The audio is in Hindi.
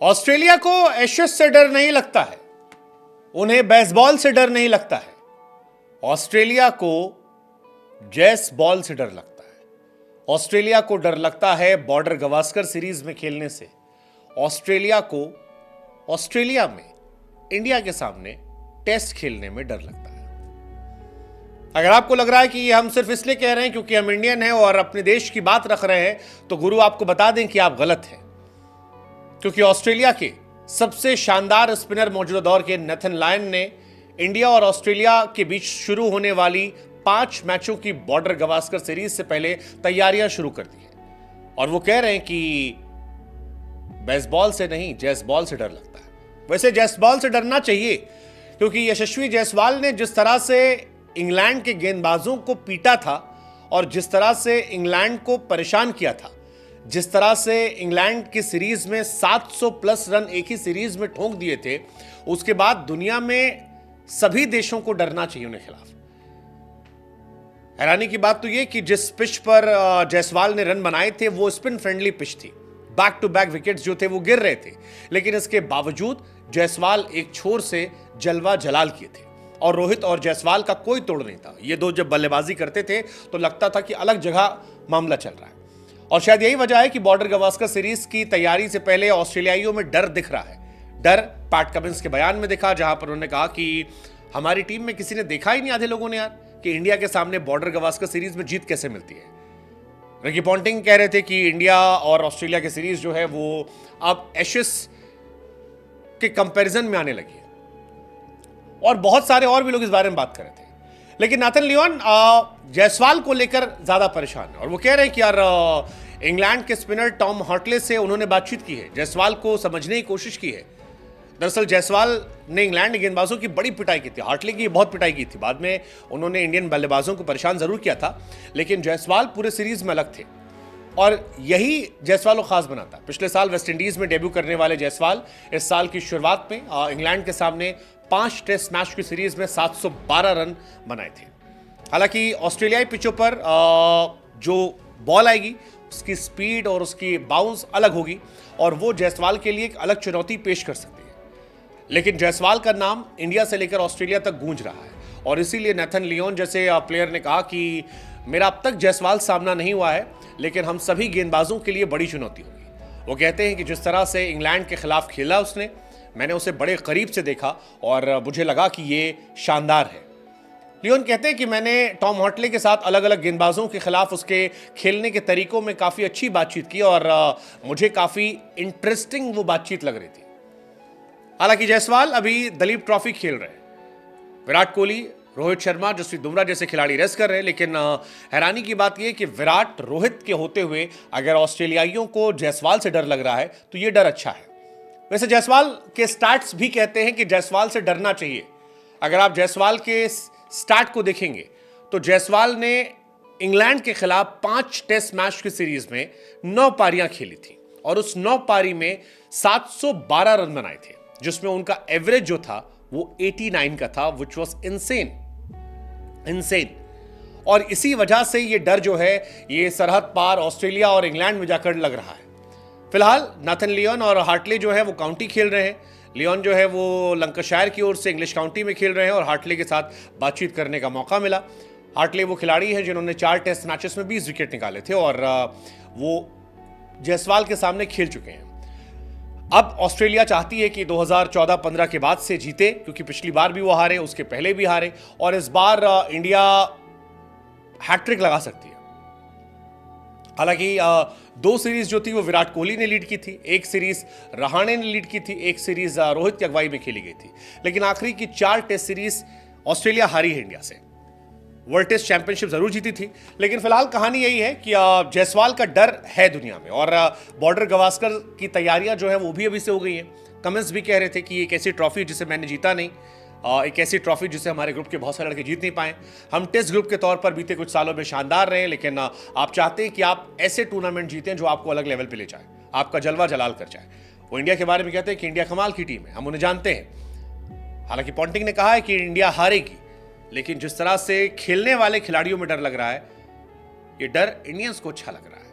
ऑस्ट्रेलिया को एशेज से डर नहीं लगता है, उन्हें बेसबॉल से डर नहीं लगता है। ऑस्ट्रेलिया को जैस बॉल से डर लगता है। ऑस्ट्रेलिया को डर लगता है बॉर्डर गवास्कर सीरीज में खेलने से। ऑस्ट्रेलिया को ऑस्ट्रेलिया में इंडिया के सामने टेस्ट खेलने में डर लगता है। अगर आपको लग रहा है कि ये हम सिर्फ इसलिए कह रहे हैं क्योंकि हम इंडियन हैं और अपने देश की बात रख रहे हैं, तो गुरु आपको बता दें कि आप गलत हैं। क्योंकि ऑस्ट्रेलिया के सबसे शानदार स्पिनर मौजूदा दौर के नेथन लायन ने इंडिया और ऑस्ट्रेलिया के बीच शुरू होने वाली 5 मैचों की बॉर्डर गवास्कर सीरीज से पहले तैयारियां शुरू कर दी हैं। और वो कह रहे हैं कि बेसबॉल से नहीं, जैसबॉल से डर लगता है। वैसे जैसबॉल से डरना चाहिए, क्योंकि यशस्वी जायसवाल ने जिस तरह से इंग्लैंड के गेंदबाजों को पीटा था और जिस तरह से इंग्लैंड को परेशान किया था, जिस तरह से इंग्लैंड की सीरीज में 700 प्लस रन एक ही सीरीज में ठोक दिए थे, उसके बाद दुनिया में सभी देशों को डरना चाहिए उन्हें खिलाफ। हैरानी की बात तो यह कि जिस पिच पर जायसवाल ने रन बनाए थे वो स्पिन फ्रेंडली पिच थी। बैक टू बैक विकेट्स जो थे वो गिर रहे थे, लेकिन इसके बावजूद जायसवाल एक छोर से जलवा जलाल किए थे और रोहित और जायसवाल का कोई तोड़ नहीं था। ये दो जब बल्लेबाजी करते थे तो लगता था कि अलग जगह मामला चल रहा है। और शायद यही वजह है कि बॉर्डर गवास्कर सीरीज की तैयारी से पहले ऑस्ट्रेलियाइयों में डर दिख रहा है। डर पैट कमिंस के बयान में दिखा, जहां पर उन्होंने कहा कि हमारी टीम में किसी ने देखा ही नहीं, आधे लोगों ने यार, कि इंडिया के सामने बॉर्डर गवास्कर सीरीज में जीत कैसे मिलती है। रिकी पॉन्टिंग कह रहे थे कि इंडिया और ऑस्ट्रेलिया की सीरीज जो है वो अब एशेज के कंपैरिजन में आने लगी है। और बहुत सारे और भी लोग इस बारे में बात कर रहे थे, लेकिन नाथन लियोन जायसवाल को लेकर ज्यादा परेशान है और वो कह रहे हैं कि यार इंग्लैंड के स्पिनर टॉम हार्टले से उन्होंने बातचीत की है, जायसवाल को समझने की कोशिश की है। दरअसल जायसवाल ने इंग्लैंड के गेंदबाजों की बड़ी पिटाई की थी, हार्टले की बहुत पिटाई की थी। बाद में उन्होंने इंडियन बल्लेबाजों को परेशान जरूर किया था, लेकिन जायसवाल पूरे सीरीज में अलग थे और यही जायसवाल को खास बनाता। पिछले साल वेस्टइंडीज में डेब्यू करने वाले जायसवाल इस साल की शुरुआत में इंग्लैंड के सामने 5 टेस्ट मैच की सीरीज में 712 रन बनाए थे। हालांकि ऑस्ट्रेलियाई पिचों पर जो बॉल आएगी उसकी स्पीड और उसकी बाउंस अलग होगी और वो जायसवाल के लिए एक अलग चुनौती पेश कर सकती है। लेकिन जायसवाल का नाम इंडिया से लेकर ऑस्ट्रेलिया तक गूंज रहा है और इसीलिए नेथन लियोन जैसे प्लेयर ने कहा कि मेरा अब तक जायसवाल सामना नहीं हुआ है, लेकिन हम सभी गेंदबाजों के लिए बड़ी चुनौती होगी। वो कहते हैं कि जिस तरह से इंग्लैंड के खिलाफ खेला उसने, मैंने उसे बड़े करीब से देखा और मुझे लगा कि ये शानदार है। लियोन कहते हैं कि मैंने टॉम हार्टले के साथ अलग अलग गेंदबाजों के खिलाफ उसके खेलने के तरीकों में काफ़ी अच्छी बातचीत की और मुझे काफ़ी इंटरेस्टिंग वो बातचीत लग रही थी। हालांकि जायसवाल अभी दलीप ट्रॉफी खेल रहे हैं। विराट कोहली, रोहित शर्मा, जसप्रीत बुमराह जैसे खिलाड़ी रेस्ट कर रहे हैं, लेकिन हैरानी की बात यह कि विराट, रोहित के होते हुए अगर ऑस्ट्रेलियाइयों को जायसवाल से डर लग रहा है तो ये डर अच्छा है। वैसे जायसवाल के स्टैट्स भी कहते हैं कि जायसवाल से डरना चाहिए। अगर आप जायसवाल के स्टैट को देखेंगे तो जायसवाल ने इंग्लैंड के खिलाफ 5 टेस्ट मैच की सीरीज में 9 पारियां खेली थी और उस 9 पारी में 712 रन बनाए थे, जिसमें उनका एवरेज जो था वो 89 का था, विच वॉज इनसेन। और इसी वजह से ये डर जो है ये सरहद पार ऑस्ट्रेलिया और इंग्लैंड में जाकर लग रहा है। फिलहाल नाथन लियोन और हार्टले जो है वो काउंटी खेल रहे हैं। लियोन जो है वो लंकाशायर की ओर से इंग्लिश काउंटी में खेल रहे हैं और हार्टले के साथ बातचीत करने का मौका मिला। हार्टले वो खिलाड़ी हैं जिन्होंने 4 टेस्ट मैचेस में 20 विकेट निकाले थे और वो जायसवाल के सामने खेल चुके हैं। अब ऑस्ट्रेलिया चाहती है कि 2014-15 के बाद से जीते, क्योंकि पिछली बार भी वो हारे, उसके पहले भी हारे और इस बार इंडिया हैट्रिक लगा सकती है। हालांकि 2 सीरीज जो थी वो विराट कोहली ने लीड की थी, एक सीरीज रहाणे ने लीड की थी, एक सीरीज रोहित की अगुवाई में खेली गई थी, लेकिन आखिरी की 4 टेस्ट सीरीज ऑस्ट्रेलिया हारी है इंडिया से। वर्ल्ड टेस्ट चैंपियनशिप जरूर जीती थी, लेकिन फिलहाल कहानी यही है कि जायसवाल का डर है दुनिया में और बॉर्डर गवास्कर की तैयारियां जो है वो भी अभी से हो गई हैं। कमेंट्स भी कह रहे थे कि एक ऐसी ट्रॉफी जिसे मैंने जीता नहीं, एक ऐसी ट्रॉफी जिसे हमारे ग्रुप के बहुत सारे लड़के जीत नहीं पाए। हम टेस्ट ग्रुप के तौर पर बीते कुछ सालों में शानदार रहे, लेकिन आप चाहते हैं कि आप ऐसे टूर्नामेंट जीतें जो आपको अलग लेवल पे ले जाए, आपका जलवा जलाल कर जाए। वो इंडिया के बारे में कहते हैं कि इंडिया कमाल की टीम है, हम उन्हें जानते हैं। हालांकि पॉन्टिंग ने कहा है कि इंडिया हारेगी, लेकिन जिस तरह से खेलने वाले खिलाड़ियों में डर लग रहा है, ये डर इंडियंस को अच्छा लग रहा है।